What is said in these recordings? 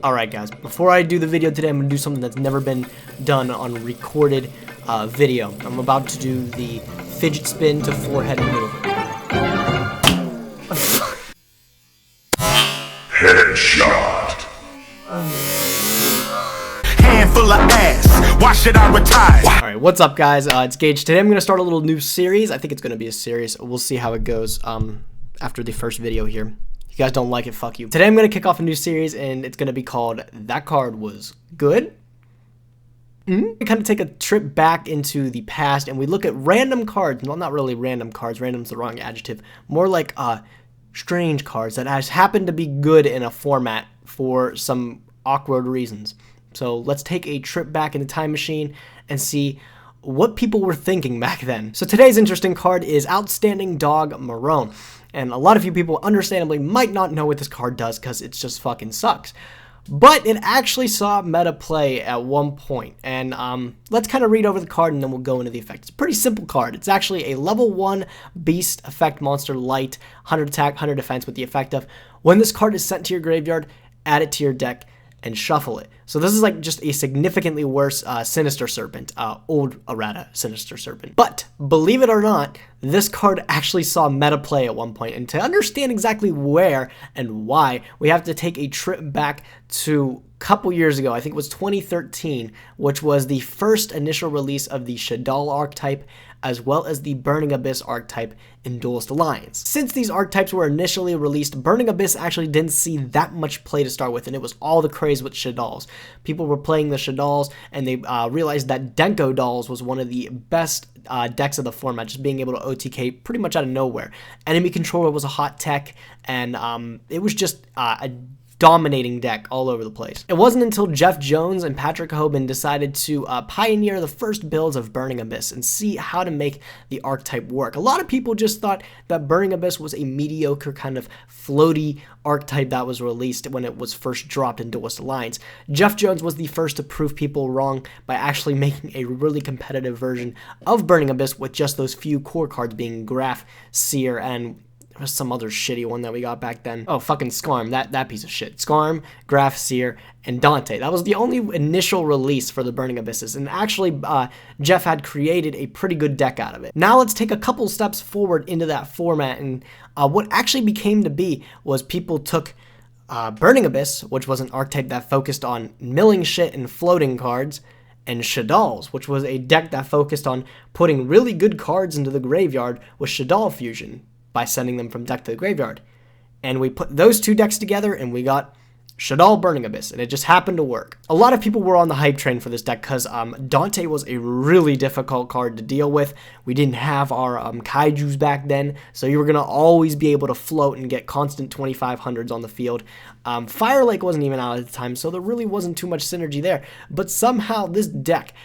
Alright guys, before I do the video today, I'm going to do something that's never been done on recorded video. I'm about to do the fidget spin to forehead maneuver. Headshot. Handful of ass. Why should I retire? Alright, what's up guys? It's Gage. Today I'm going to start a little new series. I think it's going to be a series. We'll see how it goes after the first video here. If you guys don't like it, fuck you. Today I'm going to kick off a new series, and it's going to be called That Card Was Good. We kind of take a trip back into the past, and we look at random cards. Well, not really random cards. Random's the wrong adjective. More like strange cards that has happened to be good in a format for some awkward reasons. So let's take a trip back in the time machine and see what people were thinking back then. So today's interesting card is Outstanding Dog Marron. And a lot of you people understandably might not know what this card does because it just fucking sucks. But it actually saw meta play at one point. And let's kind of read over the card and then we'll go into the effect. It's a pretty simple card. It's actually a level 1 beast effect monster light, 100 attack, 100 defense with the effect of when this card is sent to your graveyard, add it to your deck and shuffle it. So this is like just a significantly worse Sinister Serpent, old errata Sinister Serpent. But believe it or not, this card actually saw meta play at one point. And to understand exactly where and why, we have to take a trip back to a couple years ago. I think it was 2013, which was the first initial release of the Shaddoll archetype, as well as the Burning Abyss archetype in Duelist Alliance. Since these archetypes were initially released, Burning Abyss actually didn't see that much play to start with, and it was all the craze with Shaddolls. People were playing the Shaddolls, and they realized that Denko Dolls was one of the best decks of the format, just being able to OTK pretty much out of nowhere. Enemy Controller was a hot tech, and it was just a dominating deck all over the place. It wasn't until Jeff Jones and Patrick Hoban decided to pioneer the first builds of Burning Abyss and see how to make the archetype work. A lot of people just thought that Burning Abyss was a mediocre kind of floaty archetype that was released when it was first dropped in Duelist Alliance. Jeff Jones was the first to prove people wrong by actually making a really competitive version of Burning Abyss with just those few core cards being Graph, Seer, and there was some other shitty one that we got back then. Oh, fucking Skarm, that piece of shit. Skarm, Graph, Seer, and Dante. That was the only initial release for the Burning Abysses, and actually Jeff had created a pretty good deck out of it. Now let's take a couple steps forward into that format, and what actually became to be was people took Burning Abyss, which was an archetype that focused on milling shit and floating cards, and Shaddolls, which was a deck that focused on putting really good cards into the graveyard with Shaddoll Fusion by sending them from deck to the graveyard. And we put those two decks together and we got Shaddoll Burning Abyss, and it just happened to work. A lot of people were on the hype train for this deck because Dante was a really difficult card to deal with. We didn't have our Kaijus back then, so you were going to always be able to float and get constant 2500s on the field. Fire Lake wasn't even out at the time, so there really wasn't too much synergy there. But somehow this deck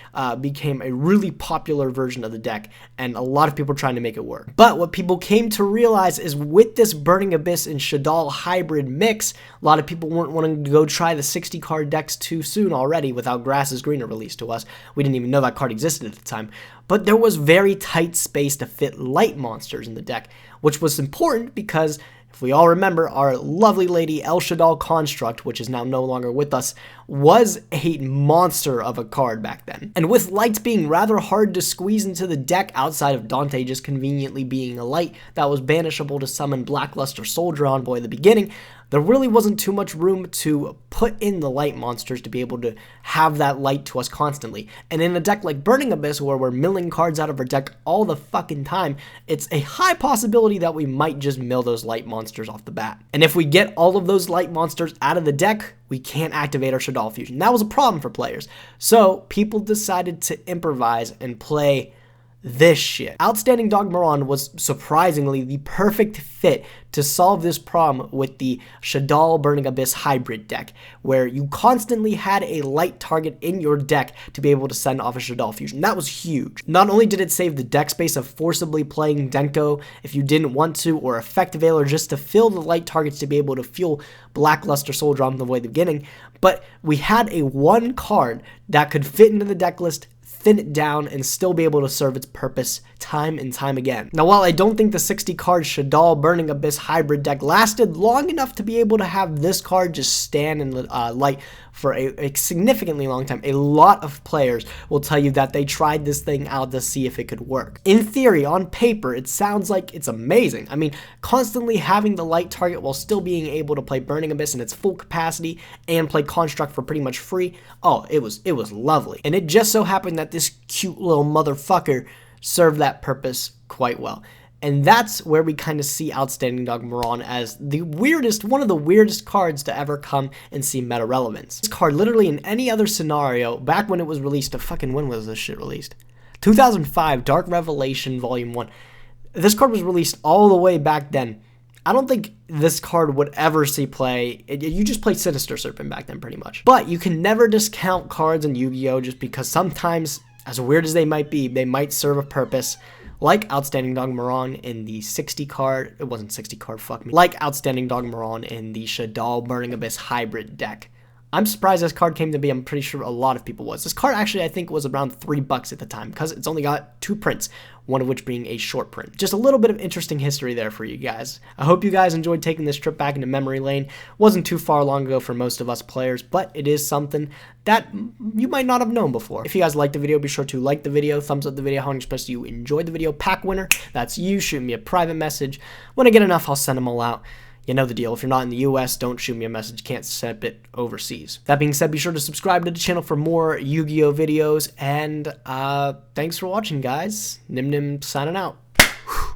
became a really popular version of the deck, and a lot of people were trying to make it work. But what people came to realize is with this Burning Abyss and Shaddoll hybrid mix, a lot of people weren't wanting to go try the 60 card decks too soon already without Grass is Greener released to us. We didn't even know that card existed at the time. But there was very tight space to fit light monsters in the deck, which was important because if we all remember, our lovely lady El Shaddoll Construct, which is now no longer with us, was a monster of a card back then. And with lights being rather hard to squeeze into the deck outside of Dante just conveniently being a light that was banishable to summon Blackluster Soldier Envoy at the beginning, there really wasn't too much room to put in the light monsters to be able to have that light to us constantly. And in a deck like Burning Abyss, where we're milling cards out of our deck all the fucking time, it's a high possibility that we might just mill those light monsters off the bat. And if we get all of those light monsters out of the deck, we can't activate our Shaddoll Fusion. That was a problem for players. So people decided to improvise and play this shit. Outstanding Dog Marron was surprisingly the perfect fit to solve this problem with the Shaddoll Burning Abyss hybrid deck, where you constantly had a light target in your deck to be able to send off a Shaddoll Fusion. That was huge. Not only did it save the deck space of forcibly playing Denko if you didn't want to, or Effect Veiler just to fill the light targets to be able to fuel Blackluster Soldier on the way at the beginning, but we had a one card that could fit into the deck list, thin it down, and still be able to serve its purpose time and time again. Now, while I don't think the 60 card Shaddoll Burning Abyss hybrid deck lasted long enough to be able to have this card just stand in light for a significantly long time, a lot of players will tell you that they tried this thing out to see if it could work. In theory, on paper, it sounds like it's amazing. I mean, constantly having the light target while still being able to play Burning Abyss in its full capacity and play Construct for pretty much free, oh, it was lovely. And it just so happened that this cute little motherfucker served that purpose quite well. And that's where we kind of see Outstanding Dog Marron as one of the weirdest cards to ever come and see meta relevance. This card, literally in any other scenario, back when it was released, when was this shit released? 2005, Dark Revelation Volume 1. This card was released all the way back then. I don't think this card would ever see play. You just played Sinister Serpent back then, pretty much. But you can never discount cards in Yu-Gi-Oh! Just because sometimes, as weird as they might be, they might serve a purpose. Like Outstanding Dog Marron in the 60 card, it wasn't 60 card, fuck me. Like Outstanding Dog Marron in the Shaddoll Burning Abyss hybrid deck. I'm surprised this card came to be. I'm pretty sure a lot of people was. This card actually, I think, was around $3 at the time because it's only got 2 prints, one of which being a short print. Just a little bit of interesting history there for you guys. I hope you guys enjoyed taking this trip back into memory lane. Wasn't too far long ago for most of us players, but it is something that you might not have known before. If you guys liked the video, be sure to like the video, thumbs up the video, how to express you enjoyed the video. Pack winner, that's you. Shoot me a private message. When I get enough, I'll send them all out. You know the deal. If you're not in the US, don't shoot me a message. Can't send it overseas. That being said, be sure to subscribe to the channel for more Yu-Gi-Oh videos. And thanks for watching, guys. Nim Nim signing out.